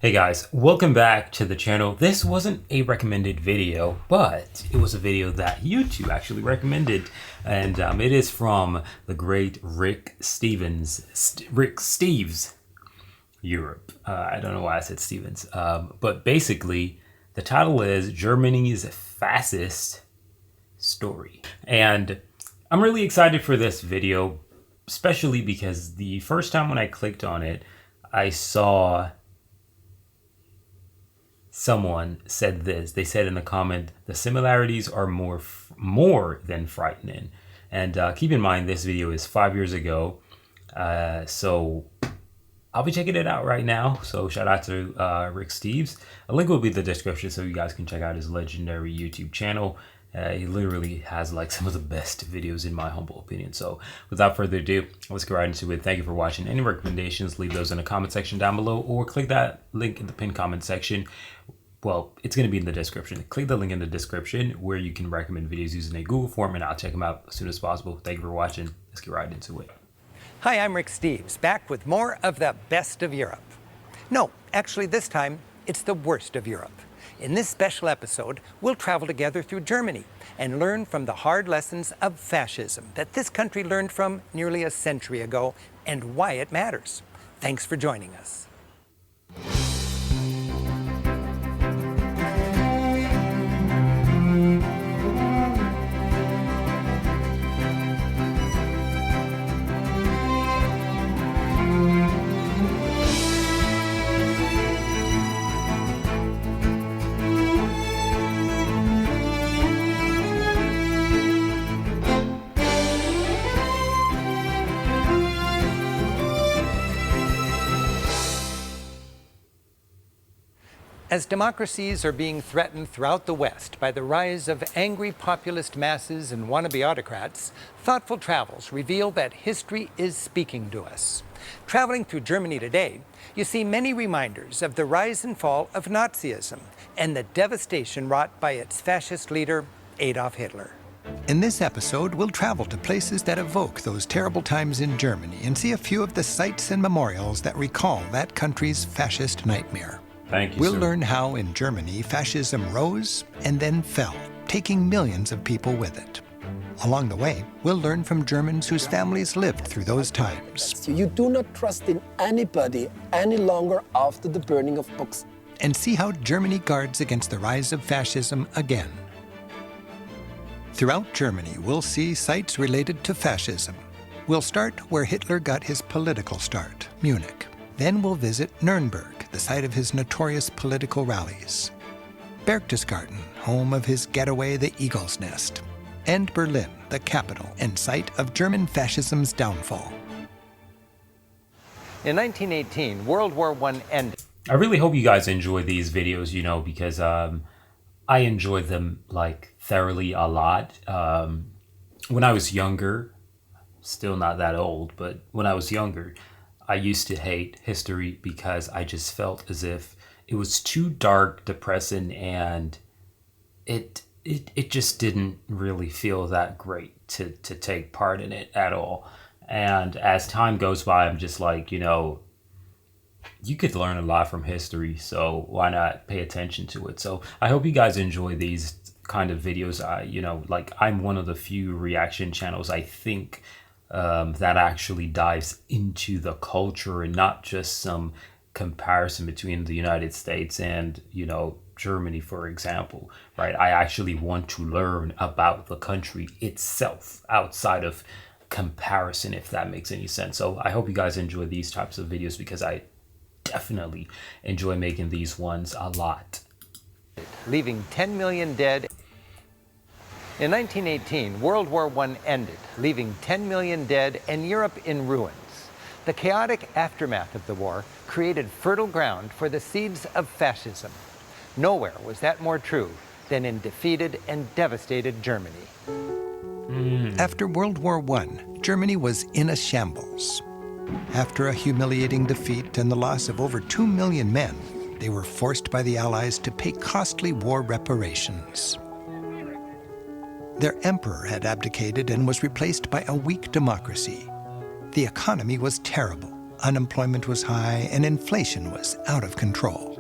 Hey guys, welcome back to the channel. This wasn't a recommended video, but it was a video that YouTube actually recommended, and it is from the great Rick Steves, Europe. I don't know why I said Stevens, but basically the title is Germany's Fascist Story. And I'm really excited for this video, especially because the first time when I clicked on it, I saw someone said this. They said in the comment, the similarities are more than frightening. And keep in mind, this video is 5 years ago. So I'll be checking it out right now. So shout out to Rick Steves. A link will be in the description so you guys can check out his legendary YouTube channel. He literally has like some of the best videos in my humble opinion. So without further ado, let's get right into it. Thank you for watching. Any recommendations, leave those in the comment section down below, or click that link in the pinned comment section. Well, it's going to be in the description. Click the link in the description where you can recommend videos using a Google form, and I'll check them out as soon as possible. Thank you for watching. Let's get right into it. Hi, I'm Rick Steves, back with more of the best of Europe. No, actually this time, it's the worst of Europe. In this special episode, we'll travel together through Germany and learn from the hard lessons of fascism that this country learned from nearly a century ago and why it matters. Thanks for joining us. As democracies are being threatened throughout the West by the rise of angry populist masses and wannabe autocrats, thoughtful travels reveal that history is speaking to us. Traveling through Germany today, you see many reminders of the rise and fall of Nazism and the devastation wrought by its fascist leader, Adolf Hitler. In this episode, we'll travel to places that evoke those terrible times in Germany and see a few of the sites and memorials that recall that country's fascist nightmare. Thank you, We'll sir. learn how in Germany fascism rose and then fell, taking millions of people with it. Along the way, we'll learn from Germans whose families lived through those times. You do not trust in anybody any longer after the burning of books. And see how Germany guards against the rise of fascism again. Throughout Germany, we'll see sites related to fascism. We'll start where Hitler got his political start, Munich. Then we'll visit Nuremberg, the site of his notorious political rallies, Berchtesgaden, home of his getaway, the Eagle's Nest, and Berlin, the capital and site of German fascism's downfall. In 1918, World War I ended. I really hope you guys enjoy these videos, you know, because I enjoy them like thoroughly a lot. When I was younger, still not that old, but when I was younger, I used to hate history because I just felt as if it was too dark, depressing, and it just didn't really feel that great to take part in it at all. And as time goes by, I'm just like, you know, you could learn a lot from history, so why not pay attention to it? So I hope you guys enjoy these kind of videos. You know, like I'm one of the few reaction channels, I think, that actually dives into the culture and not just some comparison between the United States and, you know, Germany, for example, right? I actually want to learn about the country itself outside of comparison, if that makes any sense. So I hope you guys enjoy these types of videos because I definitely enjoy making these ones a lot. Leaving 10 million dead. In 1918, World War I ended, leaving 10 million dead and Europe in ruins. The chaotic aftermath of the war created fertile ground for the seeds of fascism. Nowhere was that more true than in defeated and devastated Germany. After World War I, Germany was in a shambles. After a humiliating defeat and the loss of over 2 million men, they were forced by the Allies to pay costly war reparations. Their emperor had abdicated and was replaced by a weak democracy. The economy was terrible, unemployment was high, and inflation was out of control.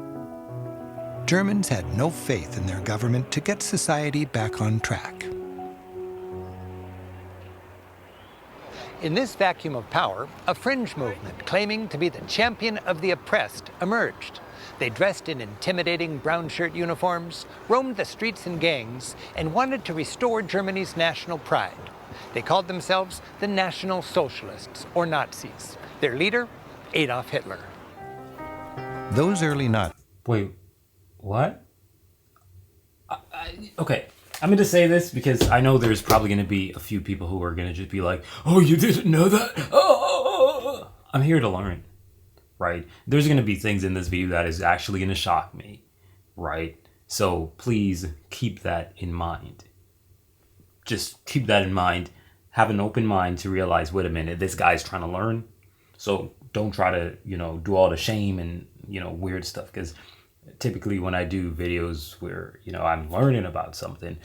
Germans had no faith in their government to get society back on track. In this vacuum of power, a fringe movement claiming to be the champion of the oppressed emerged. They dressed in intimidating brown shirt uniforms, roamed the streets in gangs, and wanted to restore Germany's national pride. They called themselves the National Socialists, or Nazis. Their leader, Adolf Hitler. Those early Nazis. Wait, what? Okay, I'm going to say this because I know there's probably going to be a few people who are going to just be like, oh, you didn't know that? Oh. I'm here to learn, right? There's going to be things in this video that is actually going to shock me, right? So please keep that in mind. Just keep that in mind. Have an open mind to realize, wait a minute, this guy's trying to learn. So don't try to, do all the shame and, weird stuff. Because typically when I do videos where, I'm learning about something,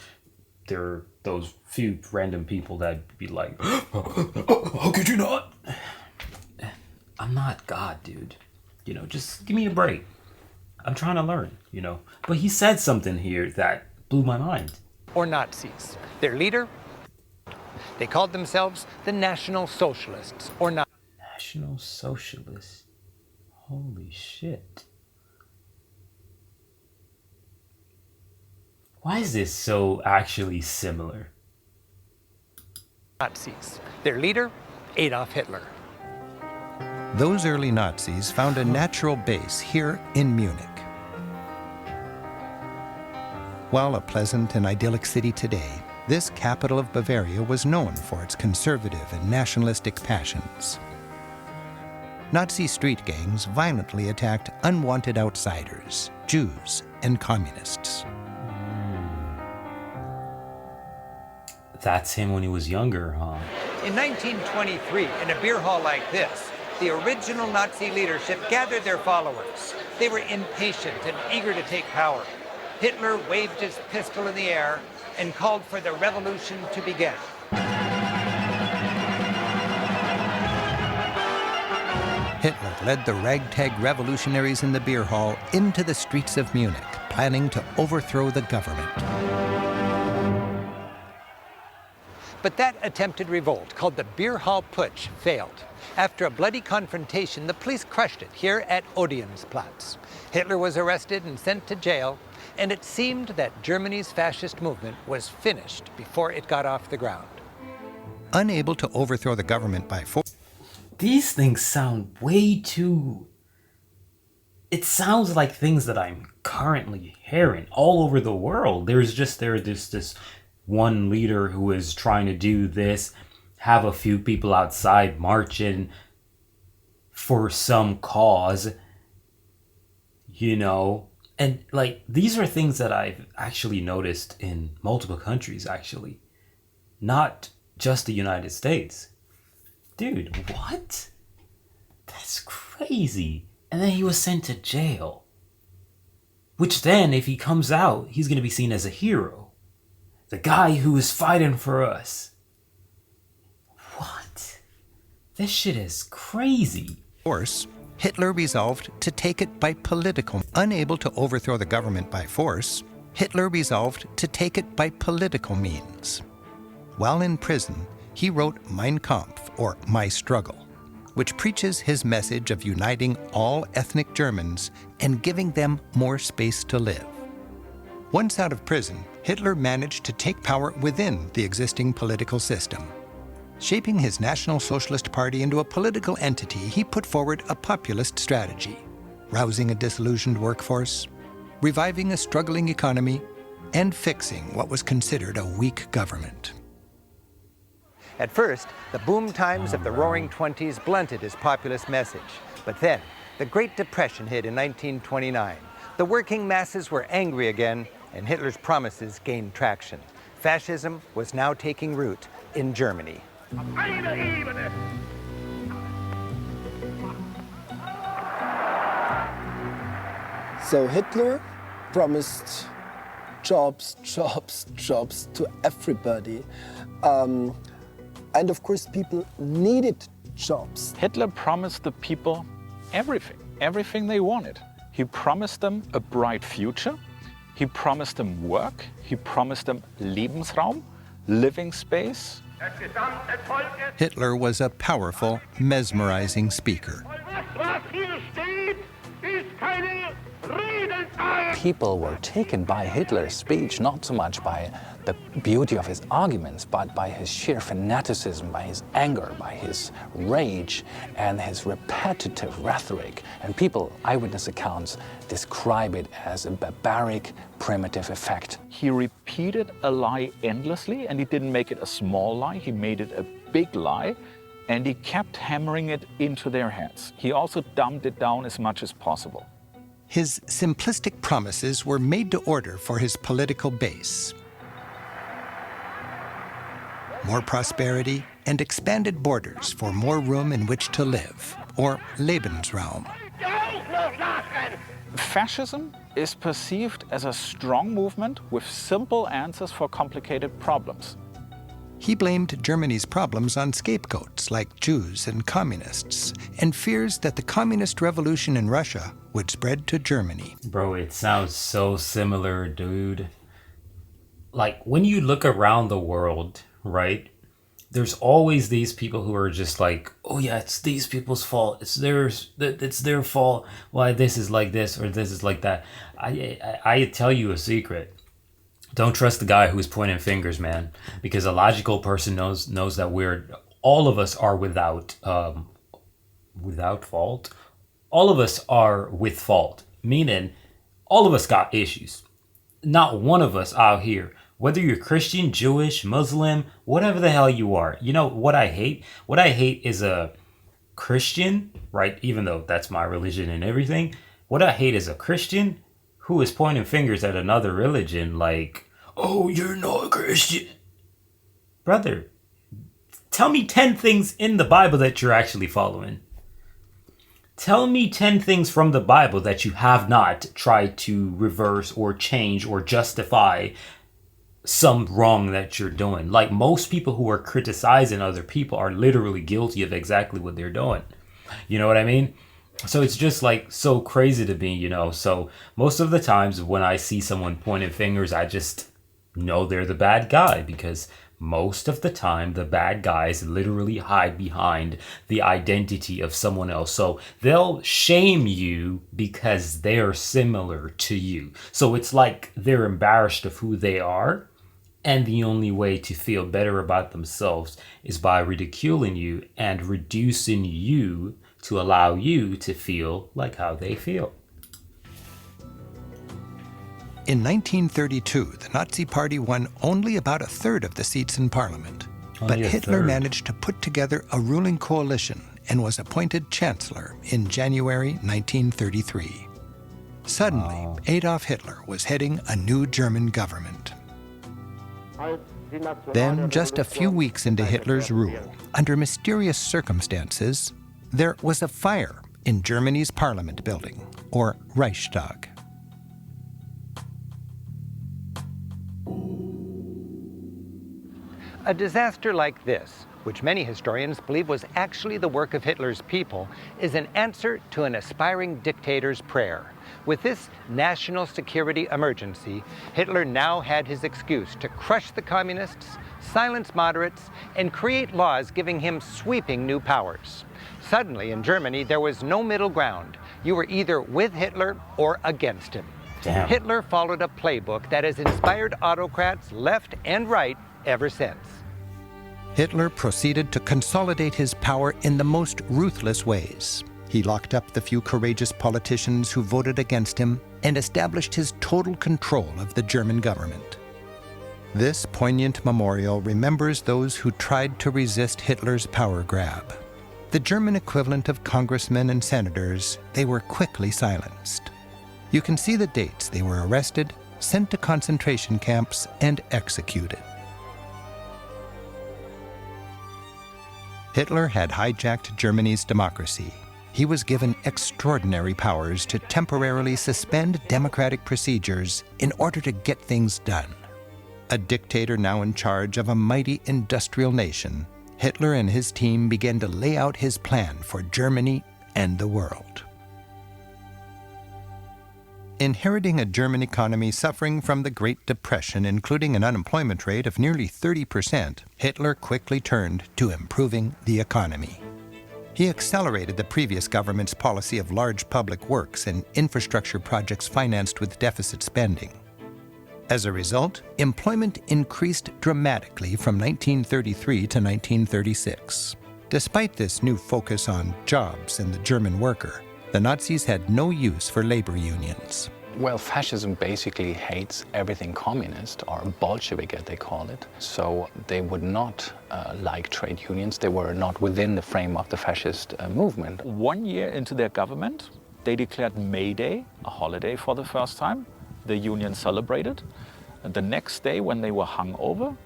there are those few random people that be like, oh, how could you not? I'm not God, dude. Just give me a break. I'm trying to learn, But he said something here that blew my mind. Or Nazis. Their leader, they called themselves the National Socialists, or Nazis. National Socialists? Holy shit. Why is this so actually similar? Nazis. Their leader, Adolf Hitler. Those early Nazis found a natural base here in Munich. While a pleasant and idyllic city today, this capital of Bavaria was known for its conservative and nationalistic passions. Nazi street gangs violently attacked unwanted outsiders, Jews, and communists. That's him when he was younger, huh? In 1923, in a beer hall like this, the original Nazi leadership gathered their followers. They were impatient and eager to take power. Hitler waved his pistol in the air and called for the revolution to begin. Hitler led the ragtag revolutionaries in the beer hall into the streets of Munich, planning to overthrow the government. But that attempted revolt, called the Beer Hall Putsch, failed. After a bloody confrontation, the police crushed it here at Odeonsplatz. Hitler was arrested and sent to jail, and it seemed that Germany's fascist movement was finished before it got off the ground. Unable to overthrow the government by force. These things sound way too... It sounds like things that I'm currently hearing all over the world. There's this one leader who is trying to do this, have a few people outside marching for some cause, and these are things that I've actually noticed in multiple countries, actually, not just the United States. Dude, what? That's crazy. And then he was sent to jail, which then if he comes out, he's going to be seen as a hero. The guy who is fighting for us. What? This shit is crazy. Of course, Hitler resolved to take it by political. Unable to overthrow the government by force, Hitler resolved to take it by political means. While in prison, he wrote Mein Kampf, or My Struggle, which preaches his message of uniting all ethnic Germans and giving them more space to live. Once out of prison, Hitler managed to take power within the existing political system. Shaping his National Socialist Party into a political entity, he put forward a populist strategy, rousing a disillusioned workforce, reviving a struggling economy, and fixing what was considered a weak government. At first, the boom times of the Roaring Twenties blunted his populist message. But then, the Great Depression hit in 1929. The working masses were angry again, and Hitler's promises gained traction. Fascism was now taking root in Germany. So Hitler promised jobs to everybody. And of course, people needed jobs. Hitler promised the people everything they wanted. He promised them a bright future. He promised them work. He promised them Lebensraum, living space. Hitler was a powerful, mesmerizing speaker. People were taken by Hitler's speech not so much by the beauty of his arguments, but by his sheer fanaticism, by his anger, by his rage, and his repetitive rhetoric. And people, eyewitness accounts, describe it as a barbaric, primitive effect. He repeated a lie endlessly, and he didn't make it a small lie, he made it a big lie, and he kept hammering it into their heads. He also dumbed it down as much as possible. His simplistic promises were made to order for his political base. More prosperity and expanded borders for more room in which to live, or Lebensraum. Fascism is perceived as a strong movement with simple answers for complicated problems. He blamed Germany's problems on scapegoats like Jews and communists, and fears that the communist revolution in Russia would spread to Germany. Bro, it sounds so similar, dude. Like, when you look around the world, right, there's always these people who are just like, oh yeah, it's these people's fault. It's their fault. Why this is like this or this is like that. I tell you a secret. Don't trust the guy who's pointing fingers, man, because a logical person knows that all of us are without fault. All of us are with fault, meaning all of us got issues. Not one of us out here, whether you're Christian, Jewish, Muslim, whatever the hell you are. You know what I hate? What I hate is a Christian, right? Even though that's my religion and everything. What I hate is a Christian who is pointing fingers at another religion like, oh, you're not a Christian. Brother, tell me 10 things in the Bible that you're actually following. Tell me 10 things from the Bible that you have not tried to reverse or change or justify some wrong that you're doing. Like, most people who are criticizing other people are literally guilty of exactly what they're doing. You know what I mean? So it's just like so crazy to me, you know. So most of the times when I see someone pointing fingers, I just know they're the bad guy, because most of the time the bad guys literally hide behind the identity of someone else. So they'll shame you because they're similar to you. So it's like they're embarrassed of who they are. And the only way to feel better about themselves is by ridiculing you and reducing you to allow you to feel like how they feel. In 1932, the Nazi Party won only about a third of the seats in Parliament. But Hitler managed to put together a ruling coalition and was appointed Chancellor in January 1933. Suddenly, Adolf Hitler was heading a new German government. Then, just a few weeks into Hitler's rule, under mysterious circumstances, there was a fire in Germany's parliament building, or Reichstag. A disaster like this, which many historians believe was actually the work of Hitler's people, is an answer to an aspiring dictator's prayer. With this national security emergency, Hitler now had his excuse to crush the communists, silence moderates, and create laws giving him sweeping new powers. Suddenly, in Germany, there was no middle ground. You were either with Hitler or against him. Damn. Hitler followed a playbook that has inspired autocrats left and right ever since. Hitler proceeded to consolidate his power in the most ruthless ways. He locked up the few courageous politicians who voted against him and established his total control of the German government. This poignant memorial remembers those who tried to resist Hitler's power grab. The German equivalent of congressmen and senators, they were quickly silenced. You can see the dates they were arrested, sent to concentration camps, and executed. Hitler had hijacked Germany's democracy. He was given extraordinary powers to temporarily suspend democratic procedures in order to get things done. A dictator now in charge of a mighty industrial nation, Hitler and his team began to lay out his plan for Germany and the world. Inheriting a German economy suffering from the Great Depression, including an unemployment rate of nearly 30%, Hitler quickly turned to improving the economy. He accelerated the previous government's policy of large public works and infrastructure projects financed with deficit spending. As a result, employment increased dramatically from 1933 to 1936. Despite this new focus on jobs and the German worker, the Nazis had no use for labor unions. Well, fascism basically hates everything communist, or Bolshevik as they call it. So they would not like trade unions. They were not within the frame of the fascist movement. 1 year into their government, they declared May Day a holiday for the first time. The union celebrated. And the next day, when they were hungover,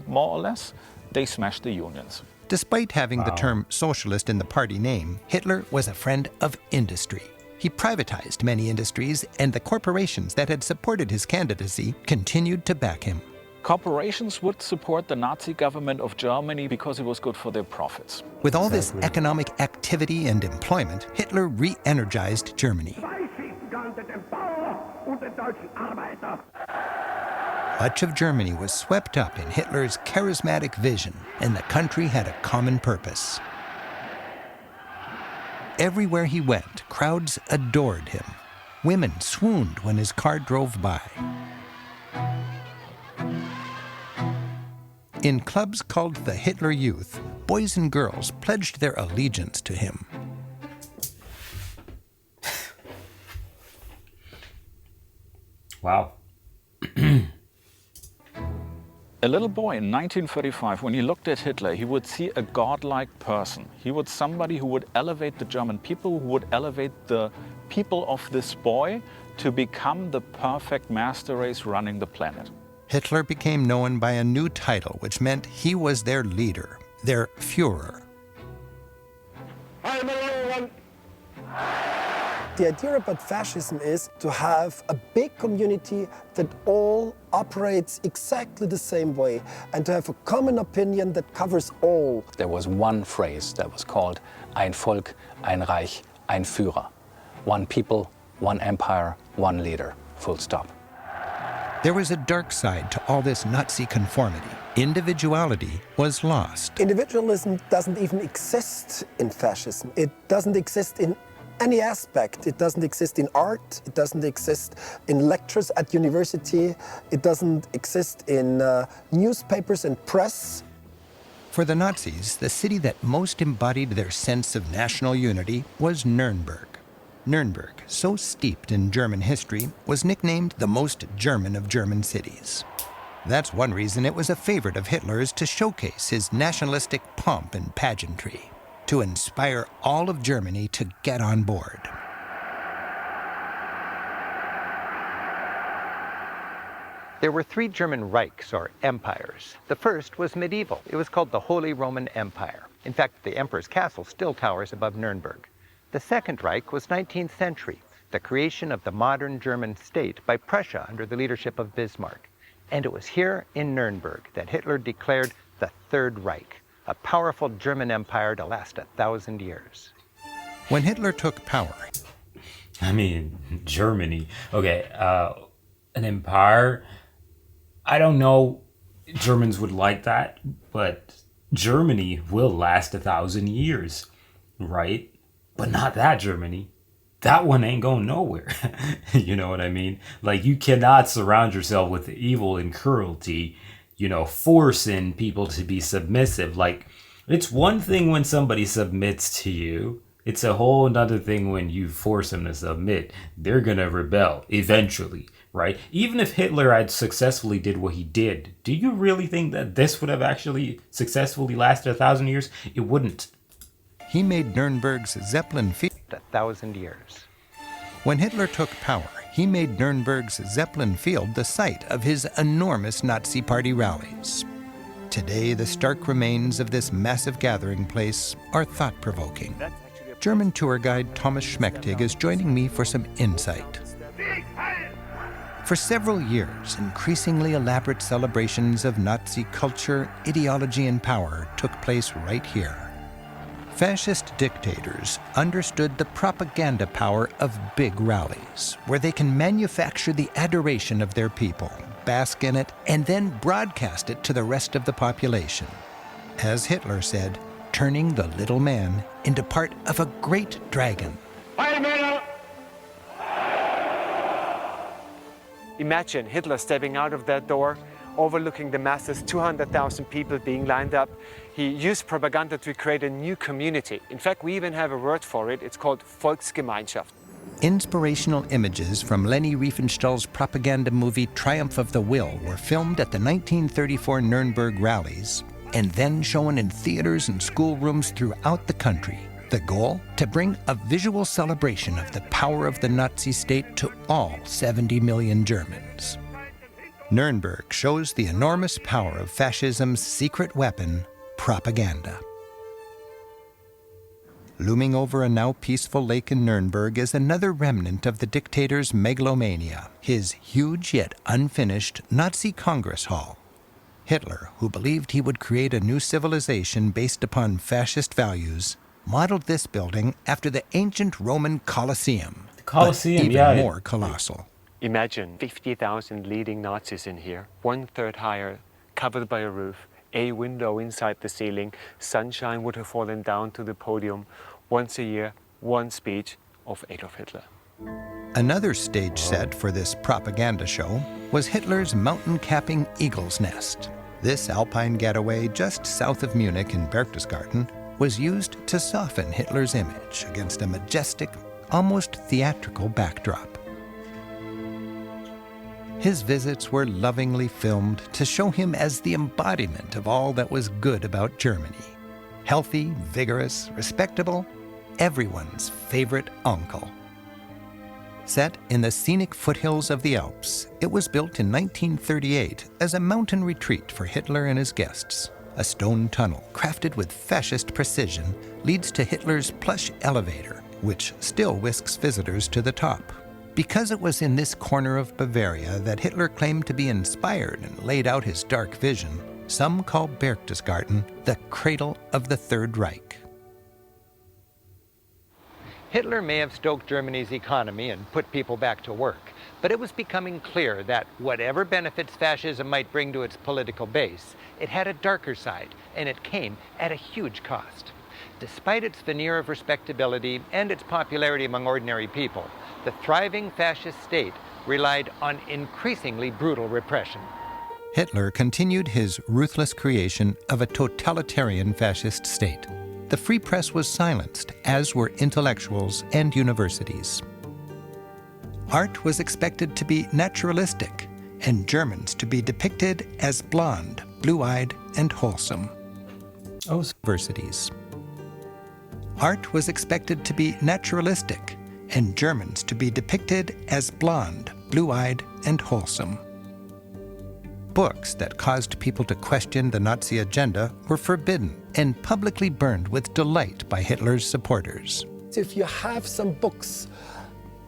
more or less, they smashed the unions. Despite having the term socialist in the party name, Hitler was a friend of industry. He privatized many industries, and the corporations that had supported his candidacy continued to back him. Corporations would support the Nazi government of Germany because it was good for their profits. With all this economic activity and employment, Hitler re-energized Germany. Much of Germany was swept up in Hitler's charismatic vision, and the country had a common purpose. Everywhere he went, crowds adored him. Women swooned when his car drove by. In clubs called the Hitler Youth, boys and girls pledged their allegiance to him. Wow. A little boy in 1935, when he looked at Hitler, he would see a godlike person. He was somebody who would elevate the German people, who would elevate the people of this boy to become the perfect master race running the planet. Hitler became known by a new title, which meant he was their leader, their Führer. The idea about fascism is to have a big community that all operates exactly the same way and to have a common opinion that covers all. There was one phrase that was called Ein Volk, ein Reich, ein Führer. One people, one empire, one leader, full stop. There was a dark side to all this Nazi conformity. Individuality was lost. Individualism doesn't even exist in fascism. It doesn't exist in any aspect. It doesn't exist in art. It doesn't exist in lectures at university. It doesn't exist in newspapers and press. For the Nazis, the city that most embodied their sense of national unity was Nuremberg. Nuremberg, so steeped in German history, was nicknamed the most German of German cities. That's one reason it was a favorite of Hitler's to showcase his nationalistic pomp and pageantry, to inspire all of Germany to get on board. There were three German Reichs, or empires. The first was medieval. It was called the Holy Roman Empire. In fact, the emperor's castle still towers above Nuremberg. The Second Reich was 19th century, the creation of the modern German state by Prussia under the leadership of Bismarck. And it was here in Nuremberg that Hitler declared the Third Reich, a powerful German empire to last 1,000 years. When Hitler took power, I mean, Germany. Okay, an empire. I don't know Germans would like that, but Germany will last 1,000 years, right? But not that Germany. That one ain't going nowhere. You know what I mean? Like, you cannot surround yourself with evil and cruelty, you know, forcing people to be submissive. Like, it's one thing when somebody submits to you. It's a whole another thing when you force them to submit. They're going to rebel eventually, right? Even if Hitler had successfully did what he did, do you really think that this would have actually successfully lasted 1,000 years? It wouldn't. he made Nuremberg's Zeppelin Field 1,000 years. When Hitler took power, he made Nuremberg's Zeppelin Field the site of his enormous Nazi Party rallies. Today, the stark remains of this massive gathering place are thought-provoking. German tour guide Thomas Schmechtig is joining me for some insight. For several years, increasingly elaborate celebrations of Nazi culture, ideology, and power took place right here. Fascist dictators understood the propaganda power of big rallies, where they can manufacture the adoration of their people, bask in it, and then broadcast it to the rest of the population. As Hitler said, turning the little man into part of a great dragon. Imagine Hitler stepping out of that door, overlooking the masses, 200,000 people being lined up. He used propaganda to create a new community. In fact, we even have a word for it. It's called Volksgemeinschaft. Inspirational images from Leni Riefenstahl's propaganda movie Triumph of the Will were filmed at the 1934 Nuremberg rallies and then shown in theaters and schoolrooms throughout the country. The goal? To bring a visual celebration of the power of the Nazi state to all 70 million Germans. Nuremberg shows the enormous power of fascism's secret weapon, propaganda. Looming over a now peaceful lake in Nuremberg is another remnant of the dictator's megalomania, his huge yet unfinished Nazi Congress Hall. Hitler, who believed he would create a new civilization based upon fascist values, modeled this building after the ancient Roman Colosseum, The Colosseum, but even yeah. more colossal. Imagine 50,000 leading Nazis in here, 1/3 higher, covered by a roof, a window inside the ceiling, sunshine would have fallen down to the podium. Once a year, one speech of Adolf Hitler. Another stage set for this propaganda show was Hitler's mountain-capping Eagle's Nest. This alpine getaway just south of Munich in Berchtesgaden was used to soften Hitler's image against a majestic, almost theatrical backdrop. His visits were lovingly filmed to show him as the embodiment of all that was good about Germany. Healthy, vigorous, respectable, everyone's favorite uncle. Set in the scenic foothills of the Alps, it was built in 1938 as a mountain retreat for Hitler and his guests. A stone tunnel crafted with fascist precision leads to Hitler's plush elevator, which still whisks visitors to the top. Because it was in this corner of Bavaria that Hitler claimed to be inspired and laid out his dark vision, some call Berchtesgaden the cradle of the Third Reich. Hitler may have stoked Germany's economy and put people back to work, but it was becoming clear that whatever benefits fascism might bring to its political base, it had a darker side, and it came at a huge cost. Despite its veneer of respectability and its popularity among ordinary people, the thriving fascist state relied on increasingly brutal repression. Hitler continued his ruthless creation of a totalitarian fascist state. The free press was silenced, as were intellectuals and universities. Art was expected to be naturalistic, and Germans to be depicted as blonde, blue-eyed, and wholesome. Universities. Art was expected to be naturalistic, and Germans to be depicted as blonde, blue-eyed, and wholesome. Books that caused people to question the Nazi agenda were forbidden and publicly burned with delight by Hitler's supporters. If you have some books,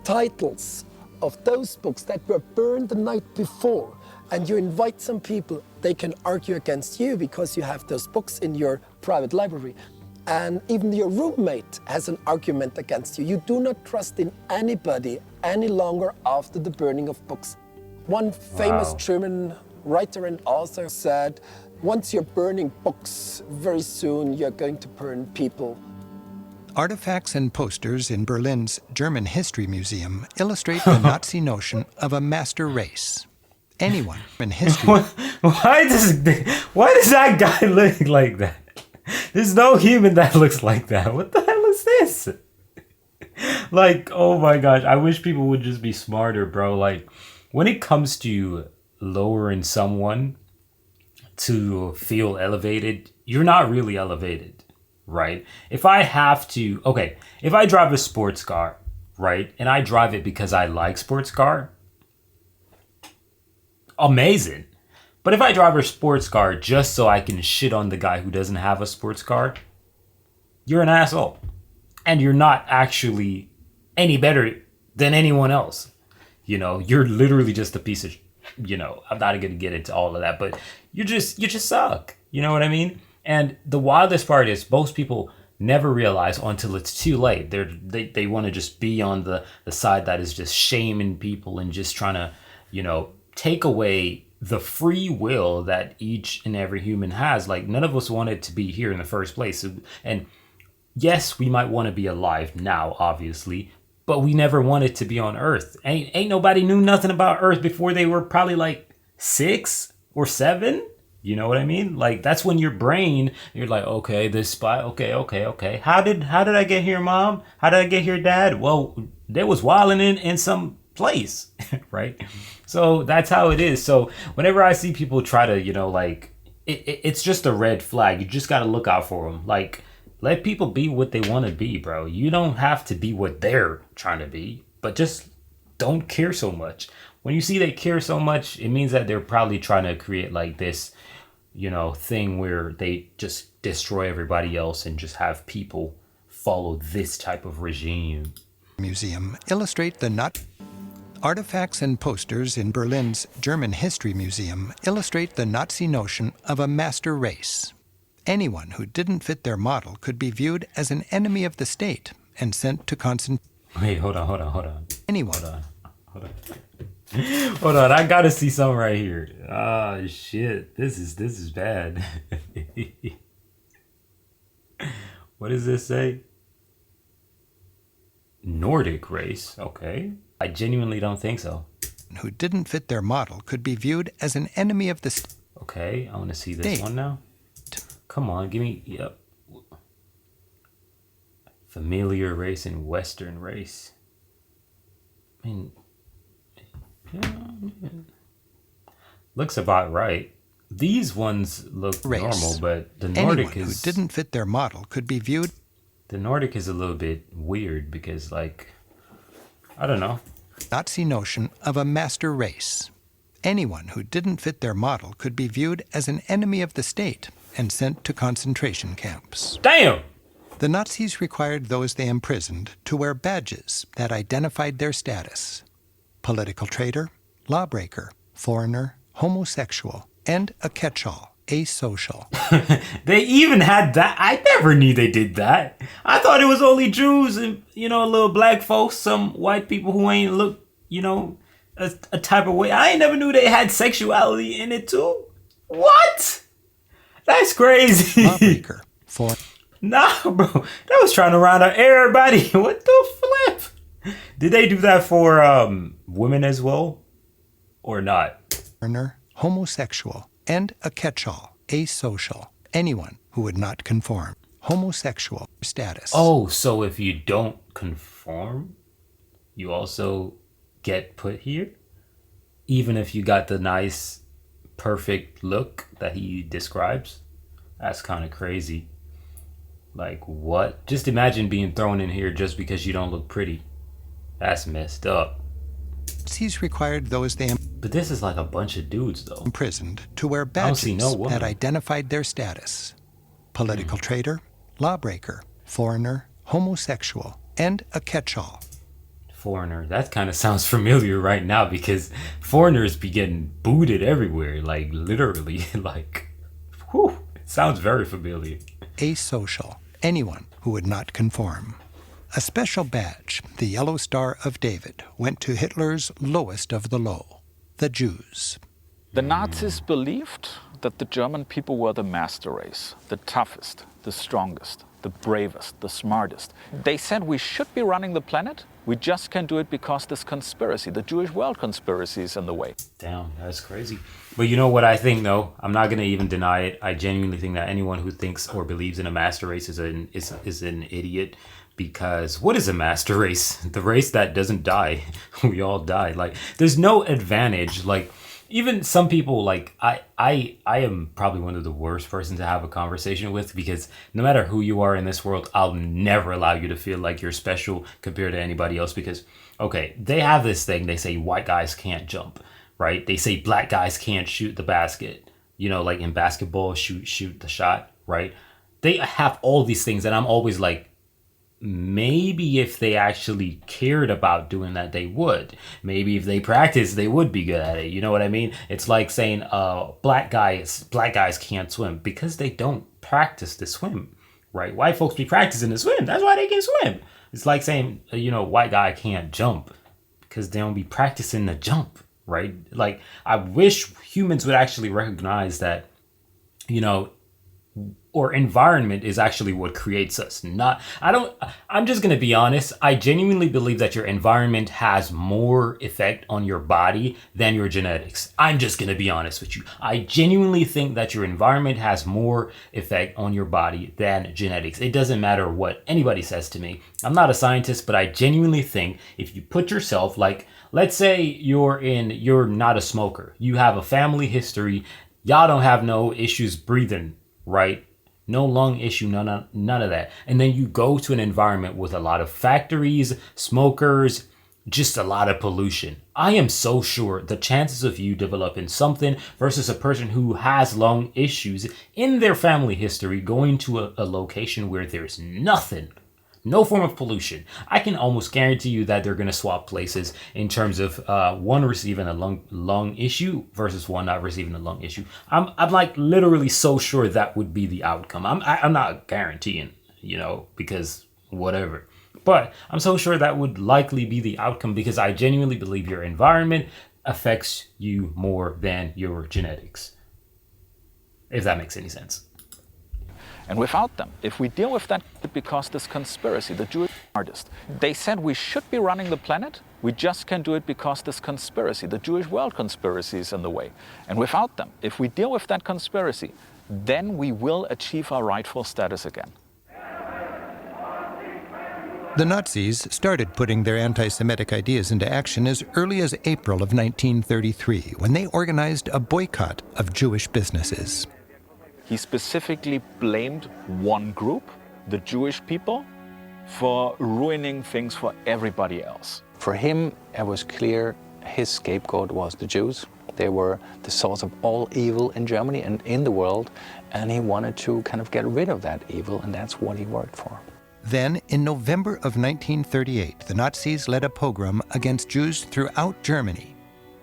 titles of those books that were burned the night before, and you invite some people, they can argue against you because you have those books in your private library. And even your roommate has an argument against you. You do not trust in anybody any longer after the burning of books. One famous German writer and author said, once you're burning books, very soon you're going to burn people. Artifacts and posters in Berlin's German History Museum illustrate the Nazi notion of a master race. Anyone in history... Why does that guy look like that? There's no human that looks like that. What the hell is this? Like, oh my gosh, I wish people would just be smarter, bro. Like, when it comes to lowering someone to feel elevated, you're not really elevated, right? If I drive a sports car, right, and I drive it because I like sports car, amazing. But if I drive a sports car just so I can shit on the guy who doesn't have a sports car, you're an asshole. And you're not actually any better than anyone else. You know, you're literally just a piece of, you know, I'm not gonna get into all of that, but you just suck. You know what I mean? And the wildest part is most people never realize until it's too late. They want to just be on the side that is just shaming people and just trying to, you know, take away the free will that each and every human has. Like, none of us wanted to be here in the first place. And yes, we might want to be alive now, obviously, but we never wanted to be on Earth. Ain't nobody knew nothing about Earth before they were probably like 6 or 7. You know what I mean? Like, that's when your brain, you're like, okay, this spot, okay. How did I get here, Mom? How did I get here, Dad? Well, they was wilding in some place, right? So that's how it is. So whenever I see people try to, you know, like, it's just a red flag. You just got to look out for them. Like, let people be what they want to be, bro. You don't have to be what they're trying to be, but just don't care so much. When you see they care so much, it means that they're probably trying to create like this, you know, thing where they just destroy everybody else and just have people follow this type of regime. Museum illustrate the artifacts and posters in Berlin's German History Museum illustrate the Nazi notion of a master race. Anyone who didn't fit their model could be viewed as an enemy of the state and sent to concentration. Wait, hold on. Anyone. Hold on, I gotta see something right here. Ah, shit, this is bad. What does this say? Nordic race, okay. I genuinely don't think so. Who didn't fit their model could be viewed as an enemy of the state. Okay, I want to see this one now. Come on, give me, yep. Familiar race and Western race. I mean, yeah, looks about right. These ones look normal, but the Nordic Anyone who didn't fit their model could be viewed. The Nordic is a little bit weird because, like, I don't know. Nazi notion of a master race. Anyone who didn't fit their model could be viewed as an enemy of the state and sent to concentration camps. Damn! The Nazis required those they imprisoned to wear badges that identified their status: political traitor, lawbreaker, foreigner, homosexual, and a catch-all, asocial. They even had that. I never knew they did that. I thought it was only Jews and, you know, little black folks, some white people who ain't look, you know, a type of way. I ain't never knew they had sexuality in it too. What? That's crazy. Lawbreaker, Nah, bro. That was trying to round out everybody. What the flip? Did they do that for women as well? Or not? foreigner, homosexual, and a catch-all, asocial. Anyone who would not conform. Homosexual status. Oh, so if you don't conform, you also get put here? Even if you got the nice, perfect look that he describes? That's kind of crazy. Like, what? Just imagine being thrown in here just because you don't look pretty. That's messed up. He's required those they But this is like a bunch of dudes, though. imprisoned to wear I don't see badges no woman. that identified their status: political traitor, lawbreaker, foreigner, homosexual, and a catch-all. Foreigner. That kind of sounds familiar right now because foreigners be getting booted everywhere. Like, literally. Like, whew. It sounds very familiar. Asocial. Anyone who would not conform. A special badge, the Yellow Star of David, went to Hitler's lowest of the low, the Jews. The Nazis believed that the German people were the master race, the toughest, the strongest, the bravest, the smartest. They said we should be running the planet. We just can't do it because this conspiracy, the Jewish world conspiracy, is in the way. Damn, that's crazy. But you know what I think, though? I'm not going to even deny it. I genuinely think that anyone who thinks or believes in a master race is an idiot. Because what is a master race? The race that doesn't die. We all die. Like, there's no advantage. Like, even some people, like, I am probably one of the worst persons to have a conversation with, because no matter who you are in this world, I'll never allow you to feel like you're special compared to anybody else. Because, okay, they have this thing. They say white guys can't jump, right? They say black guys can't shoot the basket. You know, like in basketball, shoot the shot, right? They have all these things, and I'm always like, maybe if they actually cared about doing that, they would. Maybe if they practiced, they would be good at it. You know what I mean? It's like saying black guys can't swim because they don't practice to swim, right? White folks be practicing to swim. That's why they can swim. It's like saying, white guy can't jump because they don't be practicing to jump, right? Like, I wish humans would actually recognize that, or environment is actually what creates us. I'm just going to be honest. I genuinely believe that your environment has more effect on your body than your genetics. I'm just going to be honest with you. I genuinely think that your environment has more effect on your body than genetics. It doesn't matter what anybody says to me. I'm not a scientist, but I genuinely think if you put yourself, like, let's say you're not a smoker. You have a family history. Y'all don't have no issues breathing, right? No lung issue, none of that. And then you go to an environment with a lot of factories, smokers, just a lot of pollution. I am so sure the chances of you developing something versus a person who has lung issues in their family history going to a location where there's nothing, no form of pollution. I can almost guarantee you that they're going to swap places in terms of one receiving a lung issue versus one not receiving a lung issue. I'm like literally so sure that would be the outcome. I'm not guaranteeing, because whatever. But I'm so sure that would likely be the outcome because I genuinely believe your environment affects you more than your genetics. If that makes any sense. And without them, if we deal with that, because this conspiracy, the Jewish artist, they said we should be running the planet, we just can't do it because this conspiracy, the Jewish world conspiracy is in the way. And without them, if we deal with that conspiracy, then we will achieve our rightful status again. The Nazis started putting their anti-Semitic ideas into action as early as April of 1933, when they organized a boycott of Jewish businesses. He specifically blamed one group, the Jewish people, for ruining things for everybody else. For him, it was clear his scapegoat was the Jews. They were the source of all evil in Germany and in the world, and he wanted to kind of get rid of that evil, and that's what he worked for. Then, in November of 1938, the Nazis led a pogrom against Jews throughout Germany.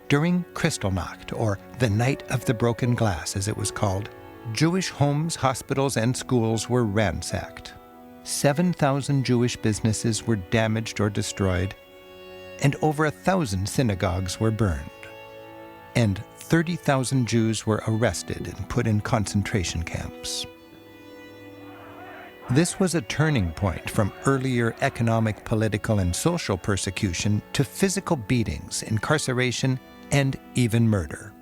During Kristallnacht, or the Night of the Broken Glass, as it was called, Jewish homes, hospitals, and schools were ransacked. 7,000 Jewish businesses were damaged or destroyed, and over 1,000 synagogues were burned. And 30,000 Jews were arrested and put in concentration camps. This was a turning point from earlier economic, political, and social persecution to physical beatings, incarceration, and even murder.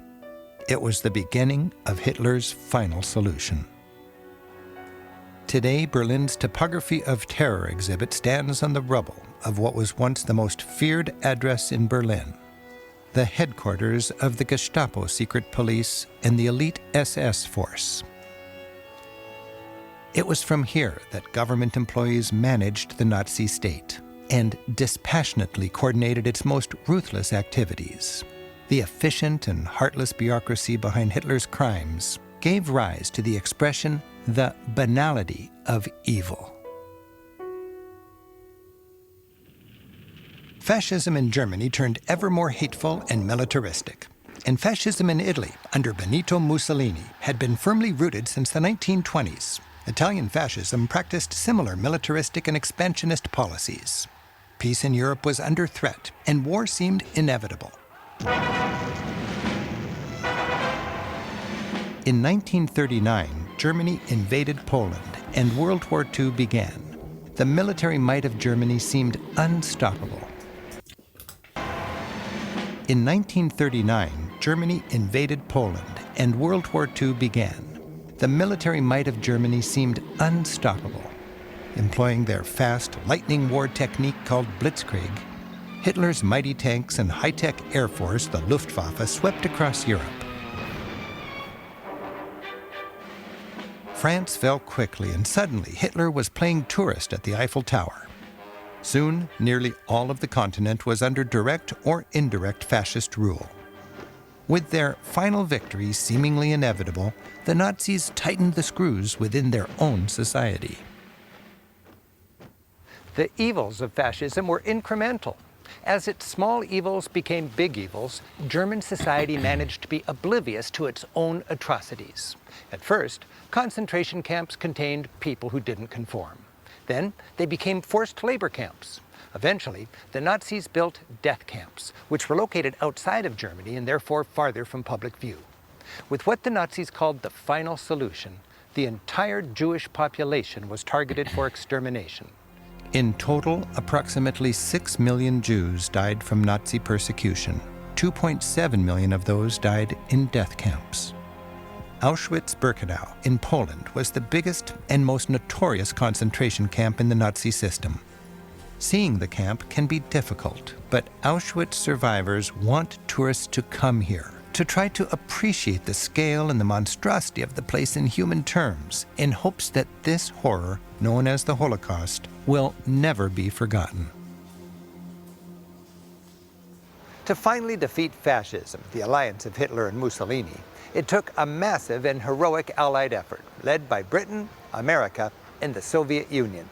It was the beginning of Hitler's final solution. Today, Berlin's Topography of Terror exhibit stands on the rubble of what was once the most feared address in Berlin, the headquarters of the Gestapo secret police and the elite SS force. It was from here that government employees managed the Nazi state and dispassionately coordinated its most ruthless activities. The efficient and heartless bureaucracy behind Hitler's crimes gave rise to the expression, the banality of evil. Fascism in Germany turned ever more hateful and militaristic. And fascism in Italy, under Benito Mussolini, had been firmly rooted since the 1920s. Italian fascism practiced similar militaristic and expansionist policies. Peace in Europe was under threat, and war seemed inevitable. In 1939, Germany invaded Poland, and World War II began. The military might of Germany seemed unstoppable. In 1939, Germany invaded Poland, and World War II began. The military might of Germany seemed unstoppable. Employing their fast, lightning war technique called blitzkrieg, Hitler's mighty tanks and high-tech air force, the Luftwaffe, swept across Europe. France fell quickly, and suddenly Hitler was playing tourist at the Eiffel Tower. Soon, nearly all of the continent was under direct or indirect fascist rule. With their final victory seemingly inevitable, the Nazis tightened the screws within their own society. The evils of fascism were incremental. As its small evils became big evils, German society managed to be oblivious to its own atrocities. At first, concentration camps contained people who didn't conform. Then they became forced labor camps. Eventually, the Nazis built death camps, which were located outside of Germany and therefore farther from public view. With what the Nazis called the final solution, the entire Jewish population was targeted for extermination. In total, approximately 6 million Jews died from Nazi persecution. 2.7 million of those died in death camps. Auschwitz-Birkenau in Poland was the biggest and most notorious concentration camp in the Nazi system. Seeing the camp can be difficult, but Auschwitz survivors want tourists to come here to try to appreciate the scale and the monstrosity of the place in human terms, in hopes that this horror, known as the Holocaust, will never be forgotten. To finally defeat fascism, the alliance of Hitler and Mussolini, it took a massive and heroic Allied effort, led by Britain, America, and the Soviet Union.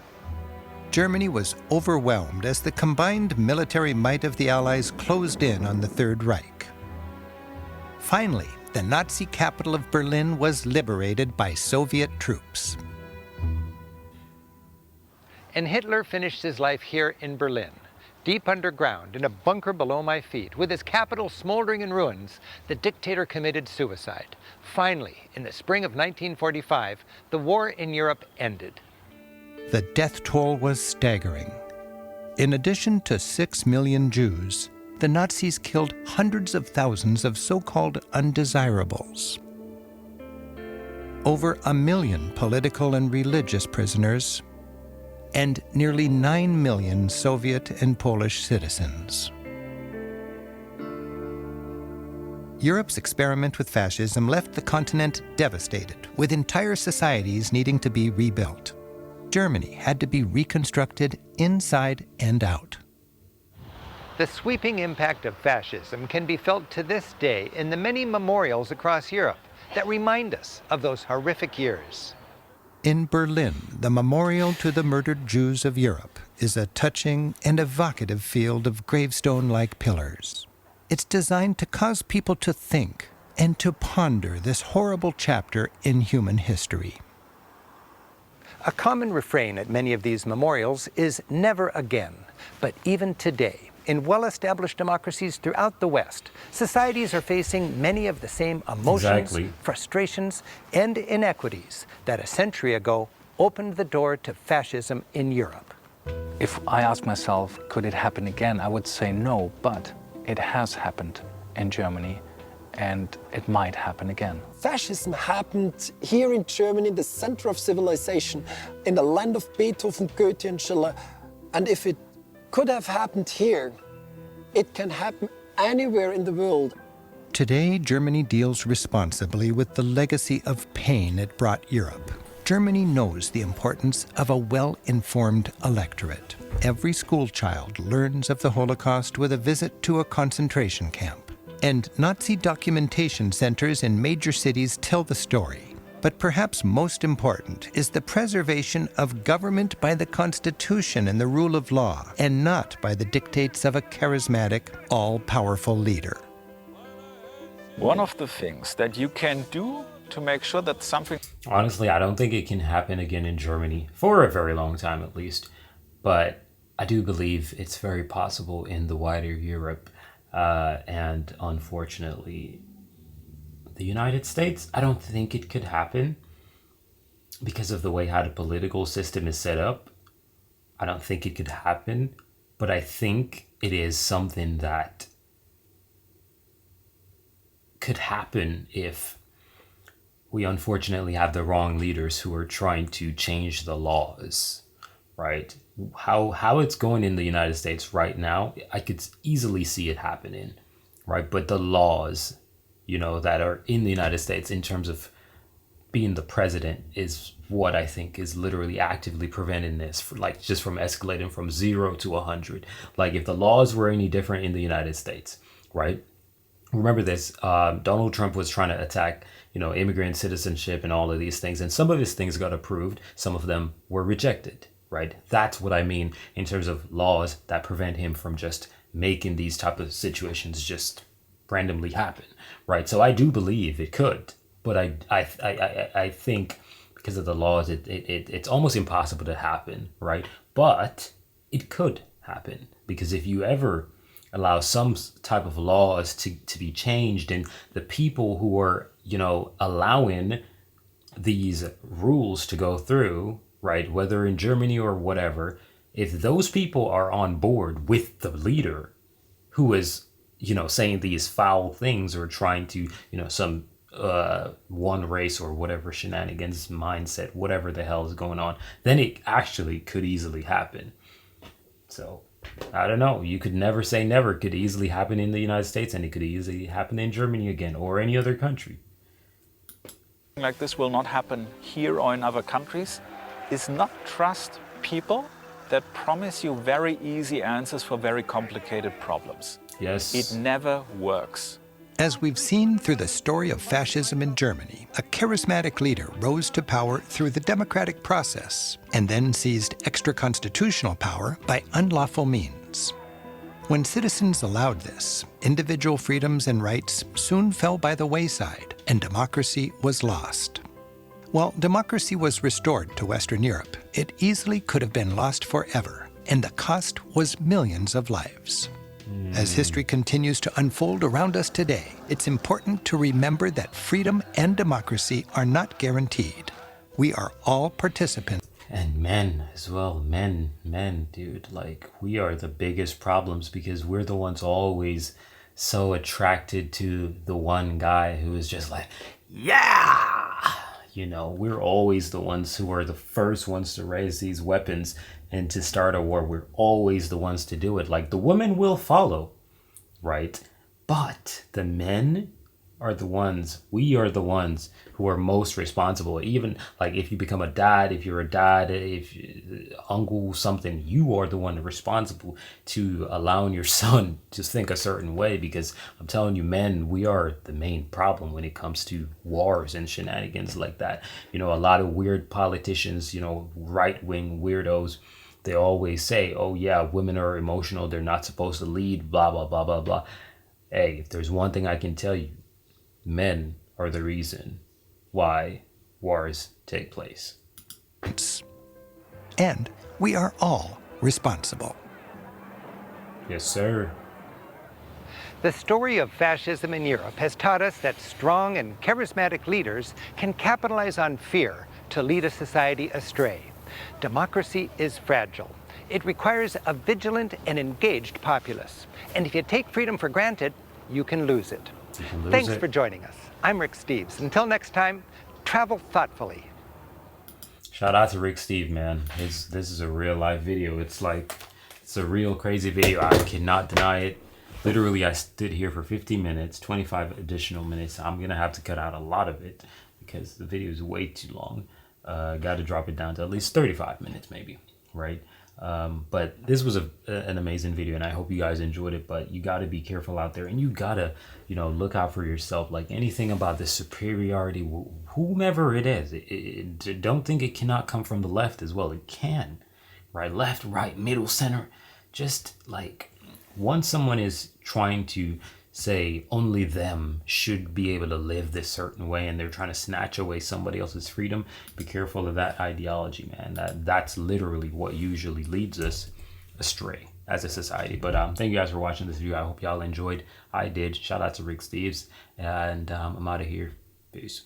Germany was overwhelmed as the combined military might of the Allies closed in on the Third Reich. Finally, the Nazi capital of Berlin was liberated by Soviet troops. And Hitler finished his life here in Berlin, deep underground in a bunker below my feet. With his capital smoldering in ruins, the dictator committed suicide. Finally, in the spring of 1945, the war in Europe ended. The death toll was staggering. In addition to 6 million Jews, the Nazis killed hundreds of thousands of so-called undesirables. Over 1 million political and religious prisoners, and nearly 9 million Soviet and Polish citizens. Europe's experiment with fascism left the continent devastated, with entire societies needing to be rebuilt. Germany had to be reconstructed inside and out. The sweeping impact of fascism can be felt to this day in the many memorials across Europe that remind us of those horrific years. In Berlin, the memorial to the murdered Jews of Europe is a touching and evocative field of gravestone-like pillars. It's designed to cause people to think and to ponder this horrible chapter in human history. A common refrain at many of these memorials is never again. But even today, in well-established democracies throughout the West, societies are facing many of the same emotions, frustrations, and inequities that a century ago opened the door to fascism in Europe. If I ask myself, could it happen again? I would say no, but it has happened in Germany, and it might happen again. Fascism happened here in Germany, the center of civilization, in the land of Beethoven, Goethe, and Schiller. And if it could have happened here, it can happen anywhere in the world. Today, Germany deals responsibly with the legacy of pain it brought Europe. Germany knows the importance of a well-informed electorate. Every school child learns of the Holocaust with a visit to a concentration camp. And Nazi documentation centers in major cities tell the story. But perhaps most important is the preservation of government by the Constitution and the rule of law, and not by the dictates of a charismatic, all-powerful leader. One of the things that you can do to make sure that something... Honestly, I don't think it can happen again in Germany, for a very long time at least. But I do believe it's very possible in the wider Europe. And unfortunately, the United States, I don't think it could happen because of the way how the political system is set up. I don't think it could happen, but I think it is something that could happen if we unfortunately have the wrong leaders who are trying to change the laws, right? How it's going in the United States right now, I could easily see it happening, right? But the laws, you know, that are in the United States in terms of being the president is what I think is literally actively preventing this, like just from escalating from 0 to 100. Like if the laws were any different in the United States, right? Remember this, Donald Trump was trying to attack, you know, immigrant citizenship and all of these things. And some of his things got approved. Some of them were rejected, right? That's what I mean in terms of laws that prevent him from just making these type of situations just randomly happen, right? So I do believe it could, but I think because of the laws, it's almost impossible to happen, right? But it could happen, because if you ever allow some type of laws to be changed, and the people who are, allowing these rules to go through, right, whether in Germany or whatever, if those people are on board with the leader who is, saying these foul things, or trying to, some one race or whatever shenanigans mindset, whatever the hell is going on, then it actually could easily happen. So I don't know. You could never say never. It could easily happen in the United States, and it could easily happen in Germany again, or any other country. Like this will not happen here or in other countries is not trust people that promise you very easy answers for very complicated problems. Yes. It never works. As we've seen through the story of fascism in Germany, a charismatic leader rose to power through the democratic process and then seized extra-constitutional power by unlawful means. When citizens allowed this, individual freedoms and rights soon fell by the wayside, and democracy was lost. While democracy was restored to Western Europe, it easily could have been lost forever, and the cost was millions of lives. As history continues to unfold around us today, it's important to remember that freedom and democracy are not guaranteed. We are all participants. And men as well. Men, dude. Like, we are the biggest problems, because we're the ones always so attracted to the one guy who is just like, yeah! We're always the ones who are the first ones to raise these weapons and to start a war. We're always the ones to do it. Like, the women will follow, right? But the men are the ones, we are the ones who are most responsible. Even like if you become a dad, if you're a dad, if uncle something, you are the one responsible to allowing your son to think a certain way, because I'm telling you, men, we are the main problem when it comes to wars and shenanigans like that. A lot of weird politicians, right-wing weirdos, they always say, oh yeah, women are emotional, they're not supposed to lead, blah, blah, blah, blah, blah. Hey, if there's one thing I can tell you, men are the reason why wars take place. And we are all responsible. Yes, sir. The story of fascism in Europe has taught us that strong and charismatic leaders can capitalize on fear to lead a society astray. Democracy is fragile. It requires a vigilant and engaged populace. And if you take freedom for granted, you can lose it. Thanks for joining us. I'm Rick Steves. Until next time, travel thoughtfully. Shout out to Rick Steve, man. This is a real life video. It's a real crazy video. I cannot deny it. Literally, I stood here for 50 minutes, 25 additional minutes. I'm going to have to cut out a lot of it because the video is way too long. Got to drop it down to at least 35 minutes maybe, right? But this was an amazing video, and I hope you guys enjoyed it. But you got to be careful out there, and you got to, look out for yourself. Like, anything about the superiority, whomever it is, don't think it cannot come from the left as well. It can, right? Left, right, middle, center. Just like, once someone is trying to say only them should be able to live this certain way, and they're trying to snatch away somebody else's freedom, be careful of that ideology, man. That's literally what usually leads us astray as a society. But thank you guys for watching this video. I hope y'all enjoyed. I did. Shout out to Rick Steves, and I'm out of here. Peace.